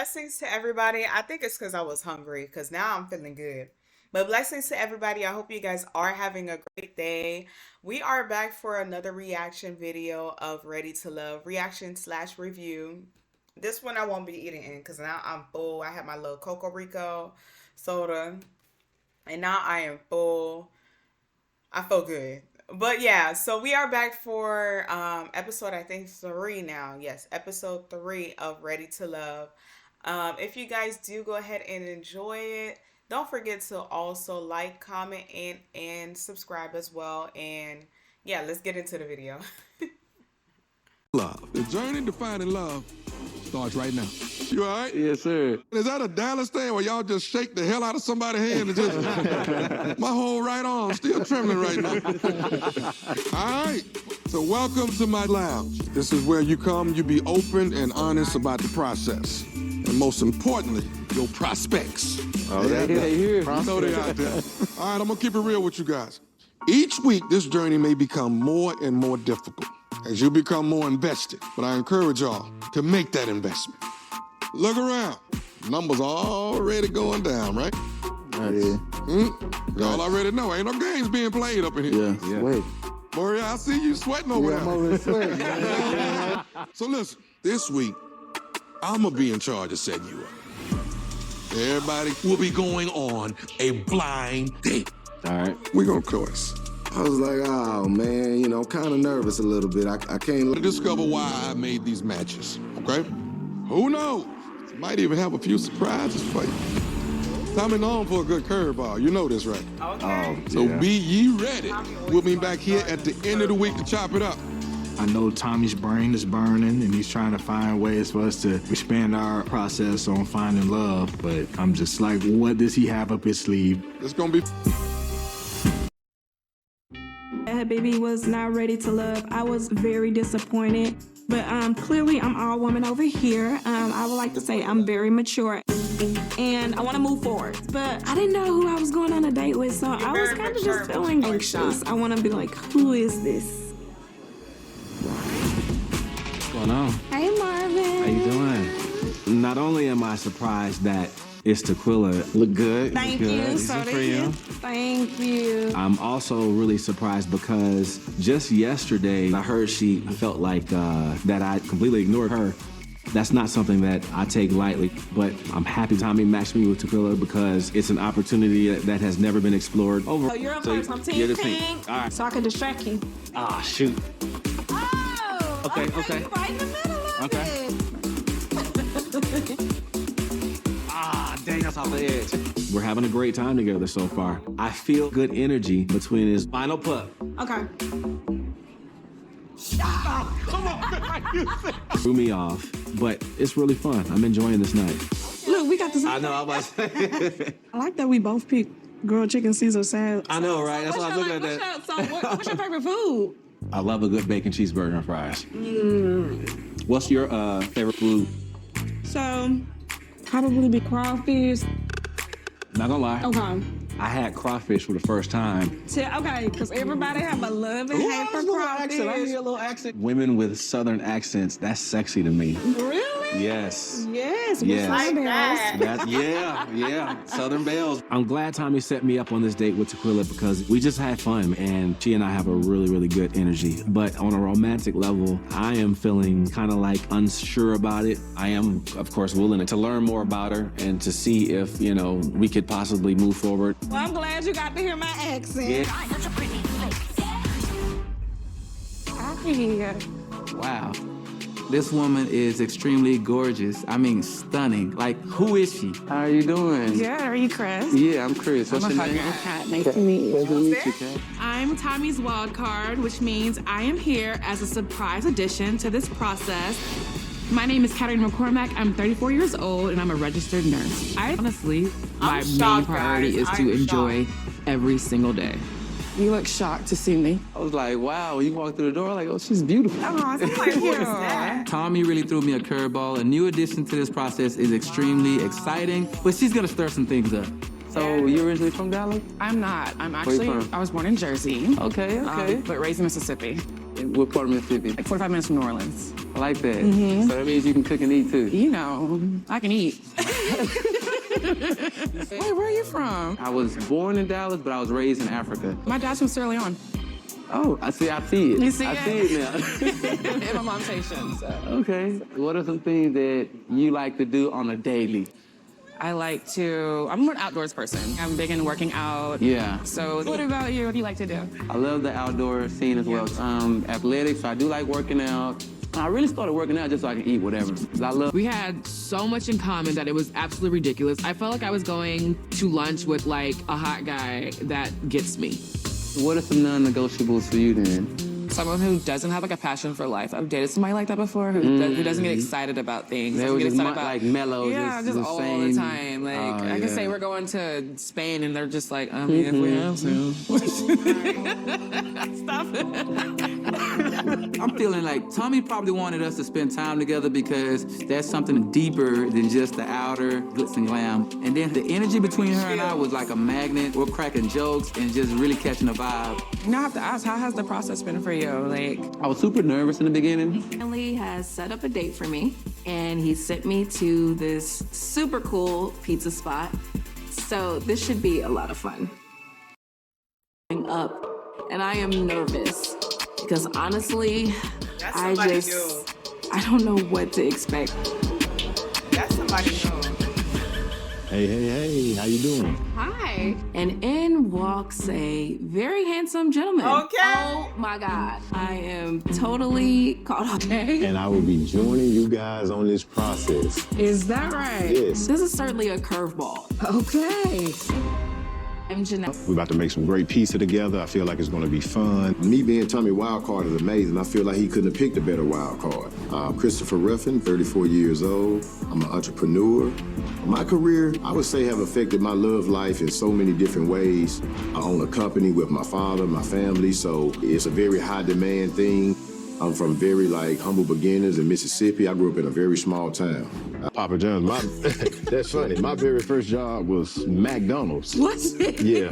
blessings to everybody. I think it's because I was hungry because now I'm feeling good. But blessings to everybody. I hope you guys are having a great day. We are back for another reaction video of Ready to Love reaction slash review. This one I won't be eating in because now I'm full. I have my little Coco Rico soda and now I am full. I feel good. But yeah, so we are back for episode I think 3 now. Yes, episode 3 of Ready to Love. If you guys do go ahead and enjoy it, don't forget to also like, comment, and subscribe as well. And yeah, let's get into the video. Love. The journey to finding love starts right now. You all right? Yes, sir. Is that a Dallas thing where y'all just shake the hell out of somebody's hand and just... My whole right arm still trembling right now. All right. So welcome to my lounge. This is where you come, you be open and honest about the process. And most importantly, your prospects. Oh, they here. You know they out there. All right, I'm gonna keep it real with you guys. Each week, this journey may become more and more difficult as you become more invested. But I encourage y'all to make that investment. Look around. Numbers already going down, right? Yeah. Y'all already know. Ain't no games being played up in here. Yeah. Wait. Maria, I see you sweating over I'm there. over there sweating. So listen, this week, I'm gonna be in charge of setting you up. Everybody will be going on a blind date. All right. We're gonna course. I was like, oh man, you know, kind of nervous a little bit. I can't To discover why I made these matches, okay? Who knows? Might even have a few surprises for you. Tommy known for a good curveball. You know this, right? Okay. So be ye ready. We'll be back here at the end of the week to chop it up. I know Tommy's brain is burning and he's trying to find ways for us to expand our process on finding love, but I'm just like, what does he have up his sleeve? It's gonna be... Baby was not ready to love. I was very disappointed, but clearly I'm all woman over here. I would like to say I'm very mature and I want to move forward, but I didn't know who I was going on a date with, so I was kind of just feeling anxious. I want to be like, who is this? What's going on? Hey, Marvin. How you doing? Not only am I surprised that it's Tequila. Look good. Thank Look you. good. So This is do you. Thank you. I'm also really surprised because just yesterday I heard she felt like that I completely ignored her. That's not something that I take lightly, but I'm happy Tommy matched me with Tequila because it's an opportunity that has never been explored. Oh, you're up first. I'm you're Team the Pink. All right. So I can distract you. Ah, shoot. Oh, Okay. You're right in the middle of Okay. it. Ah, dang, that's off the edge. We're having a great time together so far. I feel good energy between his final putt. Okay. Threw me off, but it's really fun. I'm enjoying this night. Look, we got this. I know, I was. I like that we both picked grilled chicken Caesar salad. I know, right? That's why I was looking at that. What's your favorite food? I love a good bacon cheeseburger and fries. What's your favorite food? So, probably be crawfish. Not gonna lie. Okay. I had crawfish for the first time. Okay, because everybody have a love and hate for crawfish. a little accent. Women with southern accents, that's sexy to me. Really? Yes. Yes. Yes. Like that. Yeah. Southern Bells. I'm glad Tommy set me up on this date with Tequila because we just had fun and she and I have a really, really good energy. But on a romantic level, I am feeling kind of like unsure about it. I am, of course, willing to learn more about her and to see if, you know, we could possibly move forward. Well, I'm glad you got to hear my accent. Yeah. Hi. Wow. This woman is extremely gorgeous. I mean, stunning. Like, who is she? How are you doing? Good. Are you Chris? Yeah, I'm Chris. What's your name? Kat. Nice to meet you. Nice to meet you, Kat. I'm Tommy's wild card, which means I am here as a surprise addition to this process. My name is Katarina McCormack. I'm 34 years old and I'm a registered nurse. Honestly, my main shocked, priority guys. is to I'm enjoy every single day. You look shocked to see me. I was like, wow, when you walk through the door, like, oh, she's beautiful. Oh, it's like, who is that? Tommy really threw me a curveball. A new addition to this process is extremely exciting, but she's gonna stir some things up. So you're originally from Dallas? I'm not. I'm you actually, from? I was born in Jersey. Okay. But raised in Mississippi. What part of Mississippi? Like 45 minutes from New Orleans. I like that. So that means you can cook and eat too. You know, I can eat. Wait, where are you from? I was born in Dallas, but I was raised in Africa. My dad's from Sierra Leone. Oh, I see it. You see I it? see it now. And my mom's Haitian, so. Okay. What are some things that you like to do on a daily? I'm an outdoors person. I'm big into working out. Yeah. So what about you? What do you like to do? I love the outdoor scene as well. Athletics, so I do like working out. I really started working out just so I can eat whatever. I love. We had so much in common that it was absolutely ridiculous. I felt like I was going to lunch with like a hot guy that gets me. What are some non-negotiables for you then? Someone who doesn't have like a passion for life. I've dated somebody like that before who doesn't get excited about things. They Doesn't were get just excited about like mellow. Yeah, just all same. the time. Like I can say we're going to Spain and they're just like, I mean, if we have to. Stop it. I'm feeling like Tommy probably wanted us to spend time together because that's something deeper than just the outer glitz and glam. And then the energy between her and I was like a magnet. We're cracking jokes and just really catching a vibe. Now I have to ask, how has the process been for you? Like, I was super nervous in the beginning. Stanley has set up a date for me, and he sent me to this super cool pizza spot. So this should be a lot of fun. Up, and I am nervous because honestly, I don't know what to expect. That's somebody new. Hey, how you doing? Hi. And in walks a very handsome gentleman. Okay. Oh my God. I am totally caught up. And I will be joining you guys on this process. is that right? Yes. This is certainly a curveball. Okay. I'm Jeanette. We're about to make some great pizza together. I feel like it's going to be fun. Me being Tommy Wildcard is amazing. I feel like he couldn't have picked a better wild card. Christopher Ruffin, 34 years old. I'm an entrepreneur. My career, I would say, have affected my love life in so many different ways. I own a company with my father, my family, so it's a very high demand thing. I'm from very humble beginnings in Mississippi. I grew up in a very small town. Papa John's, that's funny. My very first job was McDonald's. What? Yeah.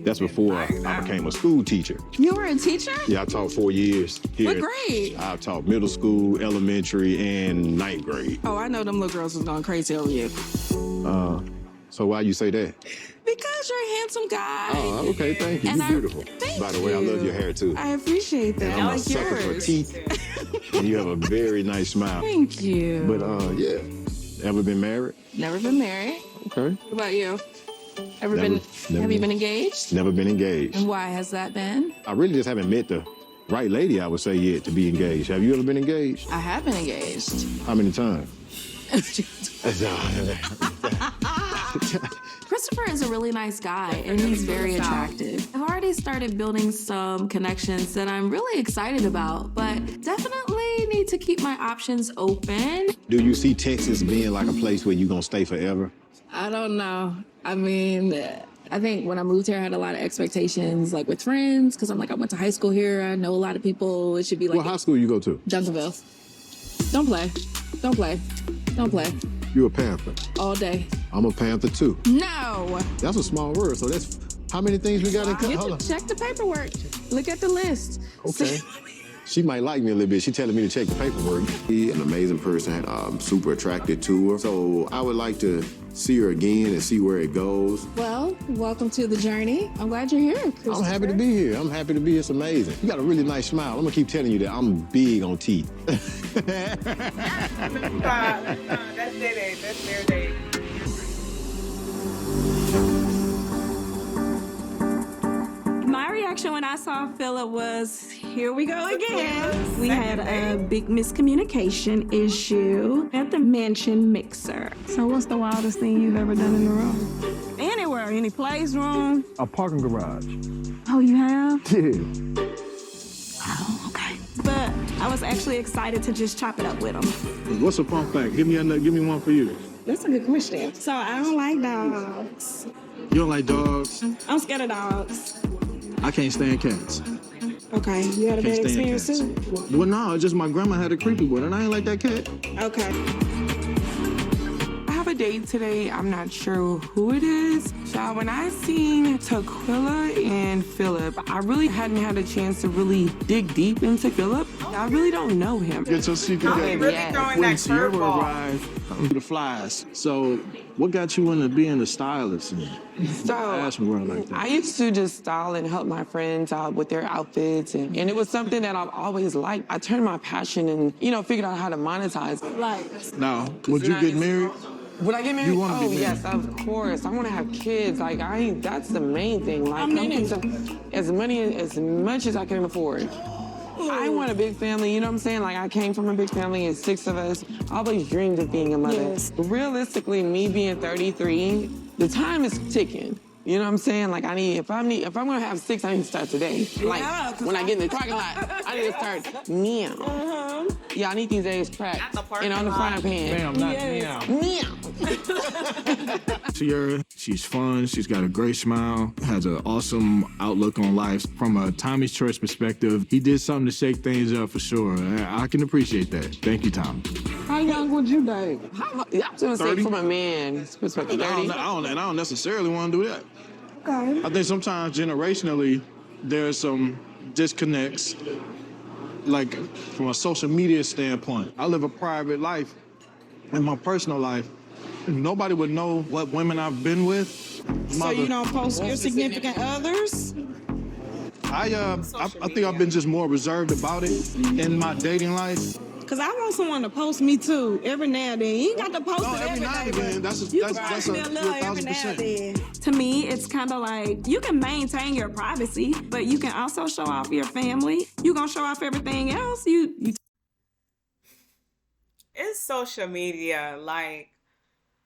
That's before I became a school teacher. You were a teacher? Yeah, I taught 4 years here. What grade? I taught middle school, elementary, and ninth grade. Oh, I know them little girls was going crazy over you. So why you say that? Because you're a handsome guy. Oh, okay, thank you. And You're beautiful. By the way, I love your hair too. I appreciate that. And I I'm a like sucker for yours. teeth. And you have a very nice smile. Thank you. But yeah. Ever been married? Never been married. Okay. What about you? Have you Never been engaged? Never been engaged. And why has that been? I really just haven't met the right lady, I would say, yet to be engaged. Have you ever been engaged? I have been engaged. How many times? Christopher is a really nice guy, and he's very attractive. I've already started building some connections that I'm really excited about, but definitely need to keep my options open. Do you see Texas being like a place where you're going to stay forever? I don't know. I mean, I think when I moved here, I had a lot of expectations, like with friends, because I went to high school here. I know a lot of people. It should be like What high school you go to? Duncanville. Don't play. Don't play. Don't play. You a Panther. All day. I'm a Panther too. No. That's a small word, so that's how many things we got in common? You check the paperwork. Look at the list. Okay. She might like me a little bit. She's telling me to check the paperwork. She's an amazing person. I'm super attracted to her. So I would like to see her again and see where it goes. Well, welcome to the journey. I'm glad you're here, I'm happy to be here. I'm happy to be. It's amazing. You got a really nice smile. I'm gonna keep telling you that I'm big on teeth. That's their day. That's their day. My reaction when I saw Philip was, here we go again. We had a big miscommunication issue at the mansion mixer. So what's the wildest thing you've ever done in the room? Anywhere, any place, room? A parking garage. Oh, you have? Yeah. Oh, okay. But I was actually excited to just chop it up with him. What's a fun fact? Give me one for you. That's a good question. So I don't like dogs. You don't like dogs? I'm scared of dogs. I can't stand cats. Okay, you had a bad experience too? Well, no, it's just my grandma had a creepy one, and I ain't like that cat. Okay. I have have a date today. I'm not sure who it is. So when I seen Tequila and Philip, I really hadn't had a chance to really dig deep into Philip. I really don't know him. Get your secret. Really throwing that curveball. Arrived the flies. So, what got you into being a stylist in the fashion world like that? I used to just style and help my friends out with their outfits, and it was something that I've always liked. I turned my passion and, figured out how to monetize. Now, would you get married? Would I get married? You wanna be married? Yes, of course. I want to have kids. That's the main thing. Like, as much as I can afford. I want a big family, you know what I'm saying? Like, I came from a big family, and 6 of us. I always dreamed of being a mother. Yes. Realistically, me being 33, the time is ticking. You know what I'm saying? Like, if I'm gonna have 6, I need to start today. Like, when I get in the parking lot, I need to start now. Yeah, I need these eggs cracked and on the frying pan. Bam, not meow. Sierra, she's fun. She's got a great smile. Has an awesome outlook on life. From a Tommy's Choice perspective, he did something to shake things up for sure. I can appreciate that. Thank you, Tommy. How young would you date? I was gonna say from a man's perspective, 30. I don't necessarily want to do that. Okay. I think sometimes generationally, there's some disconnects, like from a social media standpoint. I live a private life. In my personal life, nobody would know what women I've been with. So you don't post your significant others? I think I've been just more reserved about it in my dating life. Cause I want someone to post me too every now and then. You ain't got to post it every now and day, then. That's a 1,000%. To me, it's kind of like you can maintain your privacy, but you can also show off your family. You gonna show off everything else. It's social media. Like,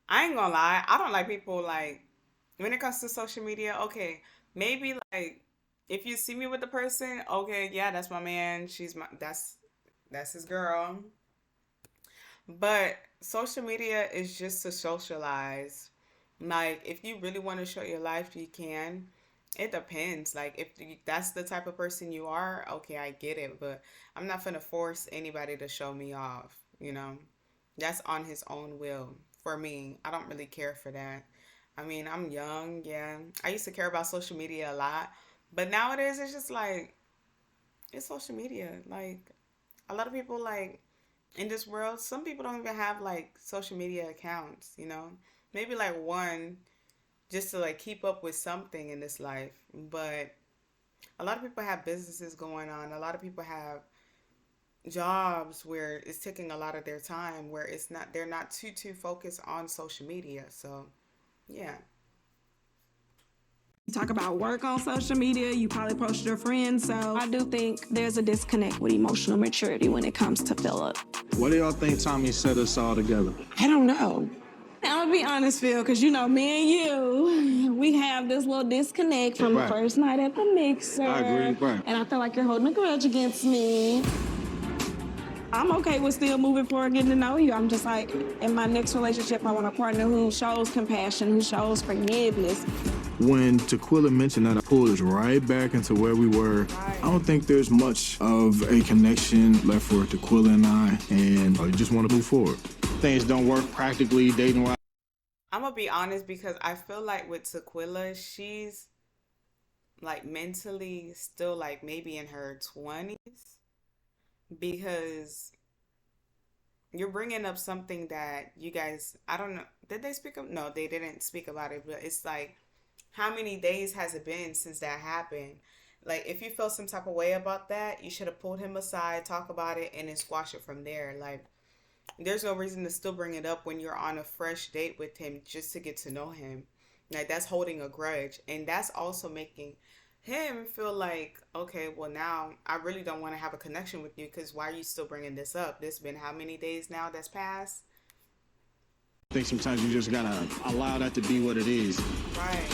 I ain't gonna lie. I don't like people, like, when it comes to social media, okay, maybe, like, if you see me with the person, okay, yeah, that's my man. That's his girl. But social media is just to socialize. Like, if you really want to show your life, you can. It depends. Like, if that's the type of person you are, okay, I get it. But I'm not going to force anybody to show me off, That's on his own will. For me, I don't really care for that. I mean, I'm young, yeah. I used to care about social media a lot. But nowadays, it's just like, it's social media. Like, a lot of people, like, in this world, some people don't even have, like, social media accounts, Maybe, like, one just to, like, keep up with something in this life. But a lot of people have businesses going on. A lot of people have jobs where it's taking a lot of their time, where they're not too focused on social media. So, yeah. You talk about work on social media, you probably post your friends, so I do think there's a disconnect with emotional maturity when it comes to Philip. What do y'all think Tommy set us all together? I don't know. I'm gonna be honest, Phil, because me and you, we have this little disconnect from the first night at the mixer. I agree, right. And I feel like you're holding a grudge against me. I'm okay with still moving forward, getting to know you. I'm just like, in my next relationship, I want a partner who shows compassion, who shows forgiveness. When Tequila mentioned that, I pulled us right back into where we were. I don't think there's much of a connection left for Tequila and I just want to move forward. Things don't work practically, dating-wise. I'm going to be honest, because I feel like with Tequila, she's, like, mentally still, like, maybe in her 20s. Because you're bringing up something that you guys, I don't know, did they speak of? No, they didn't speak about it, but it's like, how many days has it been since that happened? Like, if you feel some type of way about that, you should have pulled him aside, talk about it, and then squash it from there. Like, there's no reason to still bring it up when you're on a fresh date with him just to get to know him. Like, that's holding a grudge. And that's also making him feel like, okay, well, now I really don't want to have a connection with you, because why are you still bringing this up? This been how many days now that's passed? I think sometimes you just gotta allow that to be what it is. Right.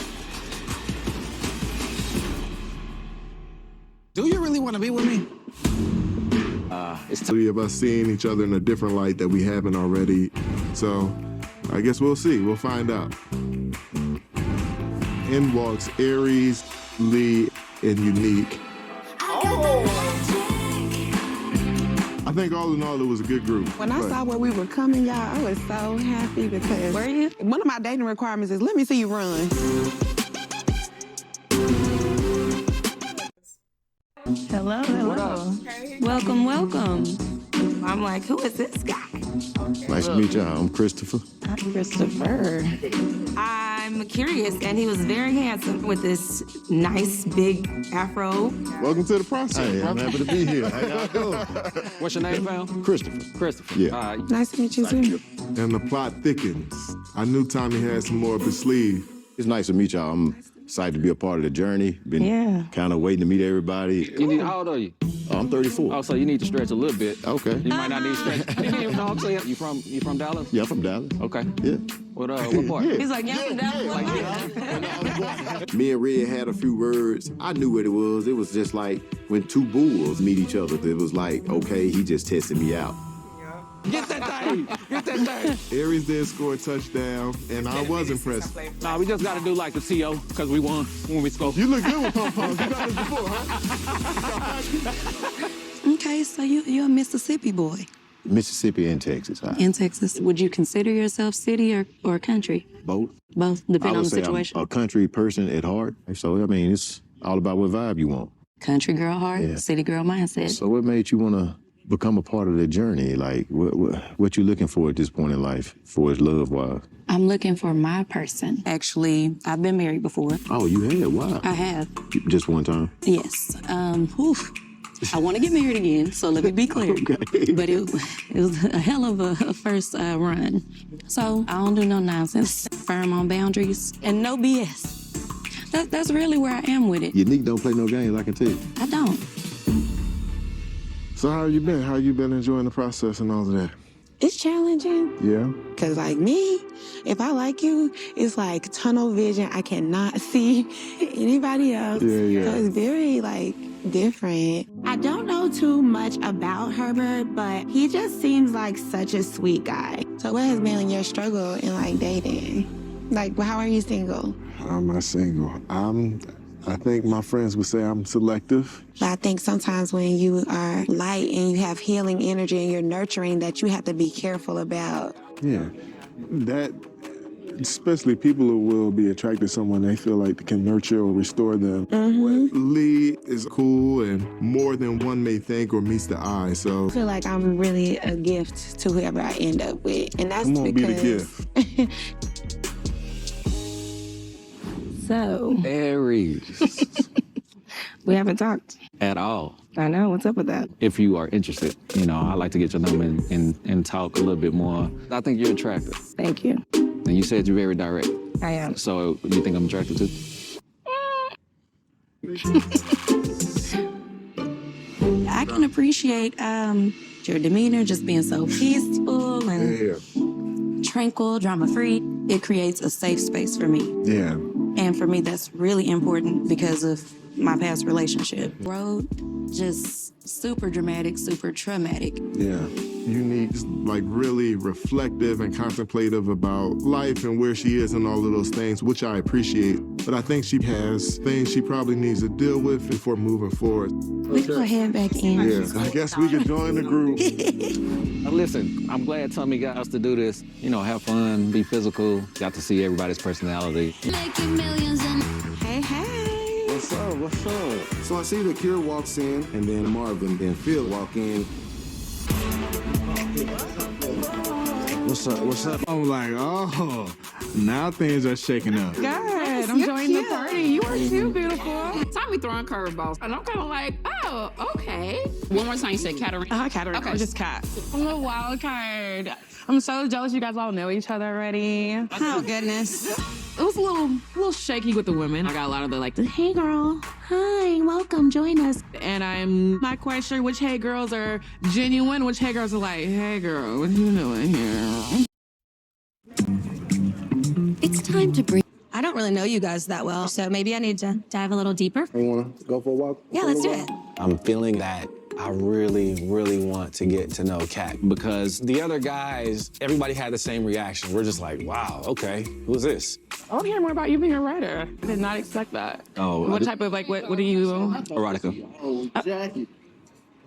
Do you really want to be with me? It's three of us seeing each other in a different light that we haven't already. So I guess we'll see. We'll find out. In walks Aries, Lee, and Unique. I think all in all, it was a good group. When I saw where we were coming, y'all, I was so happy because Were you? one of my dating requirements is let me see you run. Hello, hello. Welcome, welcome. I'm like, who is this guy? Nice to meet you. I'm Christopher. I'm Christopher. I'm curious, and he was very handsome with this nice big afro. Welcome to the process. Hey, I'm happy to be here. How y'all doing? What's your name, fam? Christopher. Christopher. Yeah. Nice to meet you too. And the plot thickens. I knew Tommy had some more up his sleeve. It's nice to meet y'all. I'm excited to be a part of the journey. Been kind of waiting to meet everybody. How old are you? I'm 34. Oh, so you need to stretch a little bit. Okay. You might not need to stretch. You know what I'm saying? You from Dallas? Yeah, I'm from Dallas. Okay. Yeah. What part? He's like, yeah, Me and Red had a few words. I knew what it was. It was just like when two bulls meet each other. It was like, okay, he just tested me out. Get that thing. Get that thing. Aries did score a touchdown, and I was impressed. Nah, we just got to do like the TO because we won when we scored. You look good with pom-poms. You got this before, huh? Okay, so you're a Mississippi boy. Mississippi and Texas. In Texas, would you consider yourself city or country? Both. Both, I depending on would the say situation. I'm a country person at heart. So, I mean, it's all about what vibe you want. Country girl heart, Yeah. city girl mindset. So what made you want to become a part of the journey? Like, what you looking for at this point in life for his love-wise? I'm looking for my person. Actually, I've been married before. Oh, you had? Wow. I have. Just one time? Yes. I want to get married again, so let me be clear. Okay. But it was a hell of a first run. So I don't do no nonsense. Firm on boundaries and no BS. That's really where I am with it. Unique don't play no games, I can tell you. I don't. So how you been? How you been enjoying the process and all of that? It's challenging. Yeah. Cause like me, if I like you, it's like tunnel vision. I cannot see anybody else. Yeah. So it's very like different. I don't know too much about Herbert, but he just seems like such a sweet guy. So what has been your struggle in like dating? Like, how are you single? I'm not single. I think my friends would say I'm selective. But I think sometimes when you are light and you have healing energy and you're nurturing, that you have to be careful about. Yeah. That, especially people who will be attracted to someone they feel like can nurture or restore them. Lee is cool and more than one may think or meets the eye, so. I feel like I'm really a gift to whoever I end up with. And that's I'm gonna because... be the gift. So, Aries. we haven't talked. At all. I know. What's up with that? If you are interested, I like to get your number and talk a little bit more. I think you're attractive. Thank you. And you said you're very direct. I am. So you think I'm attractive too? I can appreciate your demeanor just being so peaceful and tranquil, drama-free. It creates a safe space for me. Yeah. And for me, that's really important because of my past relationship. Road, just super dramatic, super traumatic. Yeah. Unique, like really reflective and contemplative about life and where she is and all of those things, which I appreciate. But I think she has things she probably needs to deal with before moving forward. We can go head back in. Yeah, I guess we could join the group. Listen, I'm glad Tommy got us to do this. Have fun, be physical, got to see everybody's personality. Hey, hey. What's up? What's up? So I see that Kira walks in, and then Marvin and Phil walk in. What's up? What's up? I'm like, oh, now things are shaking up. Good. I'm enjoying the party. You are too beautiful. Tommy throwing curveballs. And I'm kind of like, oh, okay. One more time, you said Katarina. Katarina. Okay. Just Kat. I'm a wild card. I'm so jealous you guys all know each other already. Oh, goodness. It was a little shaky with the women. I got a lot of the hey girl, hi, welcome, join us. And I'm not quite sure which hey girls are genuine, which hey girls are like, hey girl, what are you doing here? It's time to breathe. I don't really know you guys that well, so maybe I need to dive a little deeper. You wanna go for a walk? Yeah, let's do it. I'm feeling that I really, really want to get to know Kat because the other guys, everybody had the same reaction. We're just like, wow, okay, who's this? I want to hear more about you being a writer. I did not expect that. Oh, What type of, what are you? Erotica. Oh, Jackie.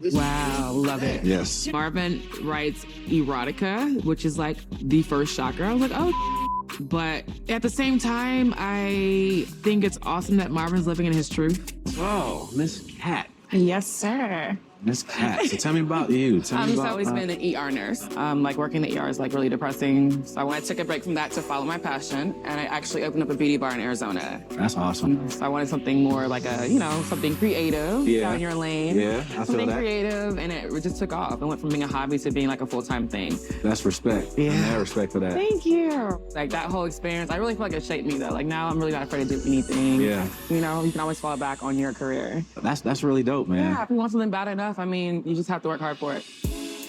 Wow, love it. Yes. Marvin writes erotica, which is like the first shocker. I was like, oh. But at the same time, I think it's awesome that Marvin's living in his truth. Oh, Miss Cat. Yes, sir. Miss Cat. So tell me about you. Tell me I've about. always been an ER nurse. Like working the ER is like really depressing. So I took a break from that to follow my passion, and I actually opened up a beauty bar in Arizona. That's awesome. So I wanted something more like a, something creative, down your lane. Yeah, I feel something that. creative, and it just took off. It went from being a hobby to being like a full-time thing. That's respect. Yeah. I have respect for that. Thank you. Like that whole experience, I really feel like it shaped me though. Like now I'm really not afraid to do anything. Yeah. You can always fall back on your career. That's really dope, man. Yeah, if you want something bad enough, you just have to work hard for it.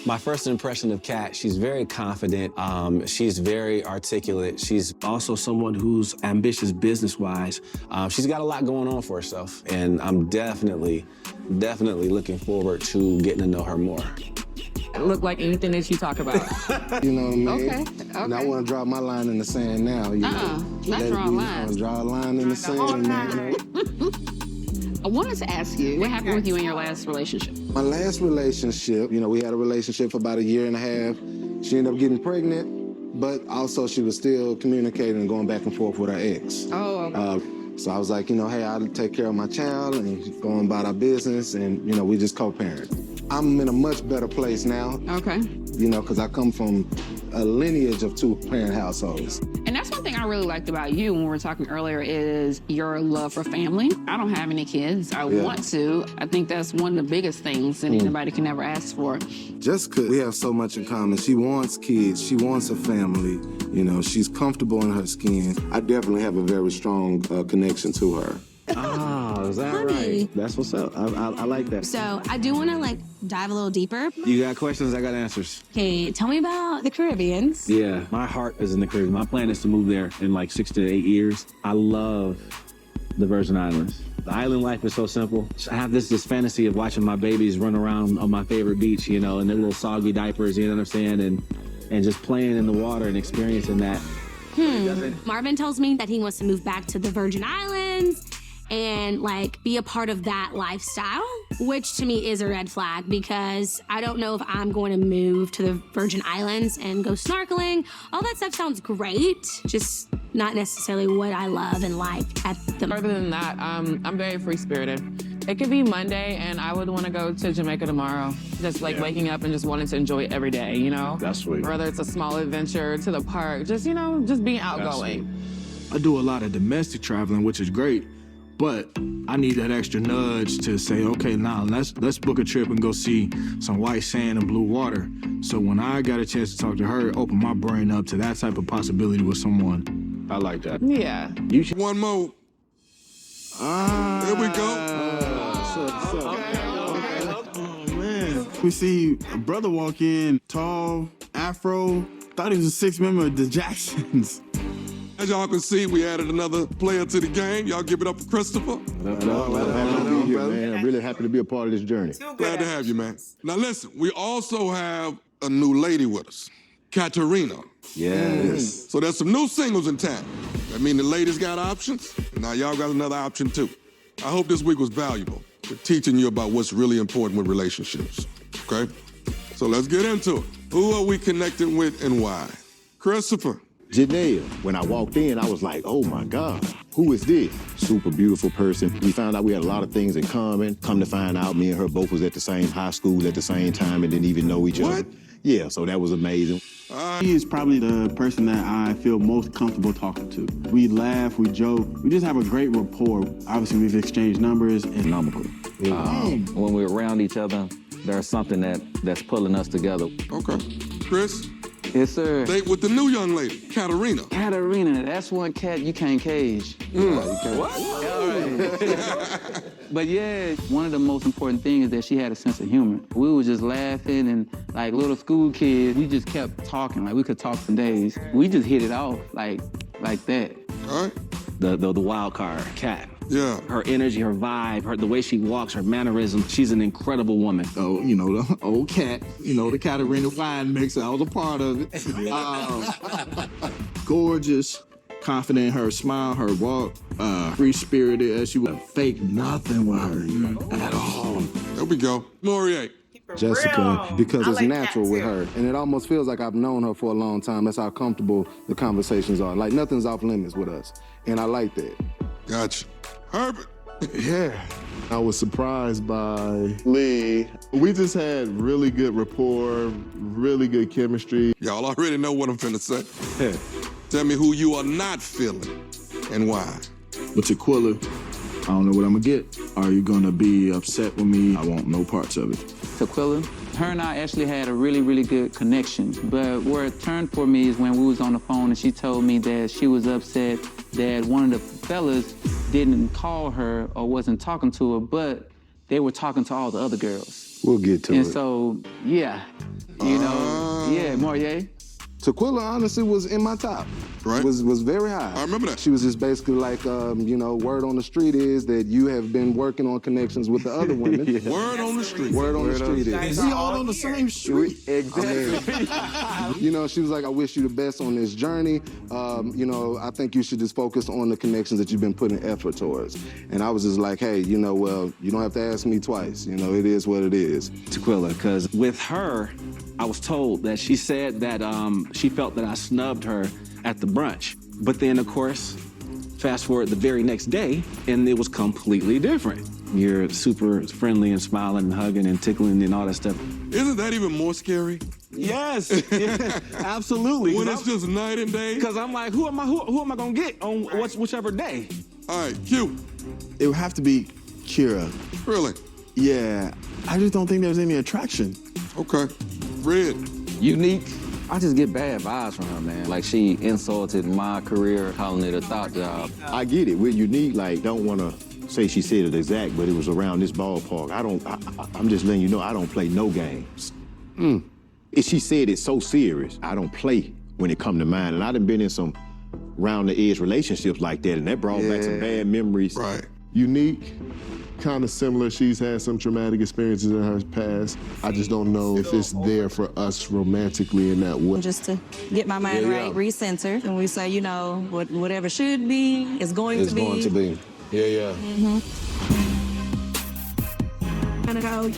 My first impression of Kat, she's very confident. She's very articulate. She's also someone who's ambitious business-wise. She's got a lot going on for herself, and I'm definitely looking forward to getting to know her more. It looked like anything that you talk about. You know what I mean? Okay. And I want to draw my line in the sand now. Not draw a line. Draw a line in the sand. I wanted to ask you, what happened with you in your last relationship? My last relationship, we had a relationship for about 1.5 years. She ended up getting pregnant, but also she was still communicating and going back and forth with her ex. Oh, okay. So I was like, hey, I'll take care of my child and go on about our business, and, we just co-parent. I'm in a much better place now. Okay. Because I come from a lineage of 2-parent households. And that's one thing I really liked about you when we were talking earlier is your love for family. I don't have any kids. I want to. I think that's one of the biggest things that anybody can ever ask for. Just because we have so much in common. She wants kids. She wants a family. She's comfortable in her skin. I definitely have a very strong connection to her. Oh, is that right? That's what's up. I like that. So I do want to dive a little deeper. You got questions? I got answers. Okay, tell me about the Caribbean. Yeah, my heart is in the Caribbean. My plan is to move there in 6 to 8 years. I love the Virgin Islands. The island life is so simple. I have this fantasy of watching my babies run around on my favorite beach, in their little soggy diapers, you know what I'm saying? And just playing in the water and experiencing that. Marvin tells me that he wants to move back to the Virgin Islands and be a part of that lifestyle, which to me is a red flag because I don't know if I'm going to move to the Virgin Islands and go snorkeling. All that stuff sounds great, just not necessarily what I love and like at the moment. Other than that, I'm very free-spirited. It could be Monday and I would want to go to Jamaica tomorrow. Just waking up and just wanting to enjoy it every day, That's sweet. Whether it's a small adventure to the park, just being outgoing. I do a lot of domestic traveling, which is great. But I need that extra nudge to say, okay, now let's book a trip and go see some white sand and blue water. So when I got a chance to talk to her, open my brain up to that type of possibility with someone. I like that. Yeah. You should. One more. There we go. Oh, man. We see a brother walk in, tall, afro. Thought he was a 6th member of the Jacksons. As y'all can see, we added another player to the game. Y'all give it up for Christopher. I'm really happy to be a part of this journey. Glad to have you, man. Now listen, we also have a new lady with us, Katarina. Yes. So there's some new singles in town. That mean the ladies got options. Now y'all got another option too. I hope this week was valuable. We're teaching you about what's really important with relationships, okay? So let's get into it. Who are we connecting with and why? Christopher. Janelle, when I walked in, I was like, oh my God, who is this? Super beautiful person. We found out we had a lot of things in common. Come to find out, me and her both was at the same high school at the same time and didn't even know each other. Yeah, so that was amazing. He is probably the person that I feel most comfortable talking to. We laugh, we joke, we just have a great rapport. Obviously, we've exchanged numbers and economical. When we're around each other, there's something that's pulling us together. Okay. Chris? Yes, sir. Date with the new young lady, Katarina. Katarina, that's one cat you can't cage. But yeah, one of the most important things is that she had a sense of humor. We were just laughing and like little school kids, we just kept talking. Like we could talk for days. We just hit it off like that. All right. The wild card, Kat. Yeah. Her energy, her vibe, the way she walks, her mannerism. She's an incredible woman. Oh, the old cat, the Katarina wine mix. I was a part of it. Gorgeous, confident in her smile, her walk, free-spirited as she would fake nothing with her at all. There we go. Morier, Jessica, real. because I it's like natural that with too. her. And it almost feels like I've known her for a long time. That's how comfortable the conversations are. Like nothing's off limits with us. And I like that. Gotcha. Herbert. Yeah. I was surprised by Lee. We just had really good rapport, really good chemistry. Y'all already know what I'm finna say. Tell me who you are not feeling and why. With Tequila, I don't know what I'm gonna get. Are you gonna be upset with me? I want no parts of it. Tequila, her and I actually had a really, really good connection. But where it turned for me is when we was on the phone and she told me that she was upset that one of the fellas didn't call her or wasn't talking to her, but they were talking to all the other girls. We'll get to it. And so, yeah, you know, yeah, Morier. Tequila honestly was in my top. Right. Was very high. I remember that. She was just basically like, you know, word on the street is that you have been working on connections with the other women. Yeah. Word on the street. Word on the street is. We all on the same street. Exactly. You know, she was like, I wish you the best on this journey. You know, I think you should just focus on the connections that you've been putting effort towards. And I was just like, hey, you know, well, you don't have to ask me twice. You know, it is what it is. Tequila, because with her, I was told that she said that she felt that I snubbed her at the brunch. But then, of course, fast forward the very next day, and it was completely different. You're super friendly and smiling and hugging and tickling and all that stuff. Isn't that even more scary? Yes, yeah, absolutely. When it's just night and day? Because I'm like, who am I gonna get on whichever day? All right, Q. It would have to be Kira. Really? Yeah, I just don't think there's any attraction. Okay. Red. Unique. I just get bad vibes from her, man. Like she insulted my career, calling it a thought job. I get it. We're unique. Like, don't want to say she said it exact, but it was around this ballpark. I'm just letting you know I don't play no games. If she said it so serious, I don't play when it come to mine. And I done been in some round the edge relationships like that, and that brought back some bad memories. Right. Unique, kind of similar. She's had some traumatic experiences in her past. I just don't know if it's there for us romantically in that way. Just to get my mind right, recenter, and we say, you know, whatever should be is going to be. It's going to be. Yeah. Gonna go.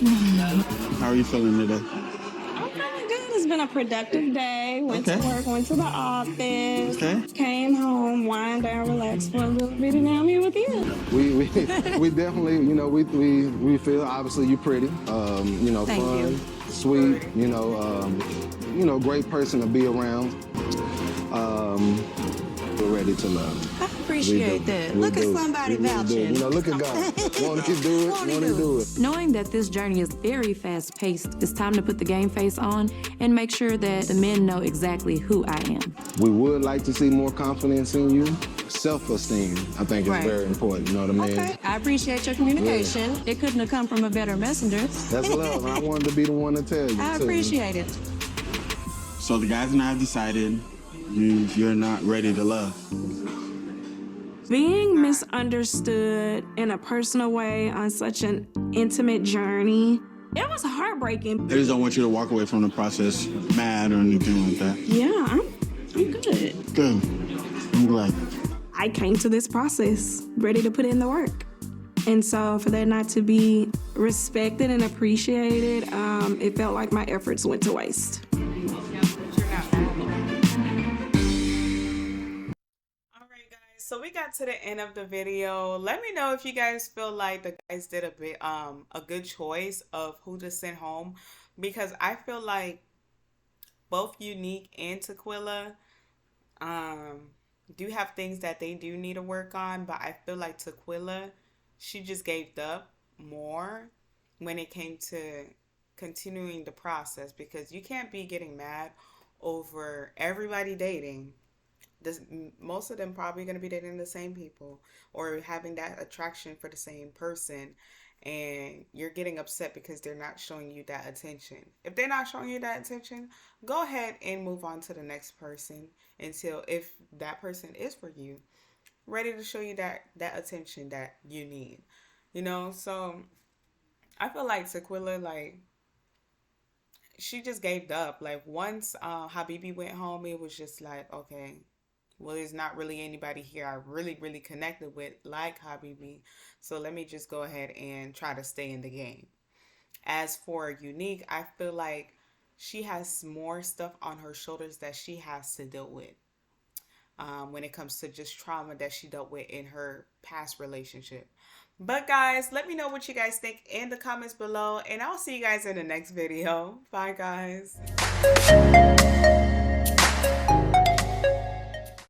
How are you feeling today? I'm feeling good. It's been a productive day. Went to work, went to the office, came home, wind down, relaxed for a little bit, and now I'm here with you. We definitely, you know, we feel obviously you're pretty, you know, Thank fun, you. sweet, you know, great person to be around. We're ready to love. I appreciate that. Look at somebody vouching. You know, look at God. Won't he do it? Won't he do it? Knowing that this journey is very fast-paced, it's time to put the game face on and make sure that the men know exactly who I am. We would like to see more confidence in you. Self-esteem, I think, is very important. You know what I mean? Okay. I appreciate your communication. It couldn't have come from a better messenger. That's love, and I wanted to be the one to tell you. I too. appreciate it. So the guys and I have decided you're not ready to love. Being misunderstood in a personal way on such an intimate journey, it was heartbreaking. I just don't want you to walk away from the process mad or anything like that. Yeah, I'm good. Good. I'm glad. I came to this process ready to put in the work. And so for that not to be respected and appreciated, it felt like my efforts went to waste. So we got to the end of the video. Let me know if you guys feel like the guys did a good choice of who to send home, because I feel like both Unique and Tequila do have things that they do need to work on, but I feel like Tequila, she just gave up more when it came to continuing the process, because you can't be getting mad over everybody dating. Most of them probably going to be dating the same people or having that attraction for the same person, and you're getting upset because they're not showing you that attention. If they're not showing you that attention, go ahead and move on to the next person until, if that person is for you, ready to show you that attention that you need, you know. So I feel like Tequila, like, she just gave up. Like, once Habibi went home, it was just like, okay, well, there's not really anybody here I really connected with like Habibi, so let me just go ahead and try to stay in the game. As for Unique, I feel like she has more stuff on her shoulders that she has to deal with when it comes to just trauma that she dealt with in her past relationship. But guys, let me know what you guys think in the comments below, and I'll see you guys in the next video. Bye guys.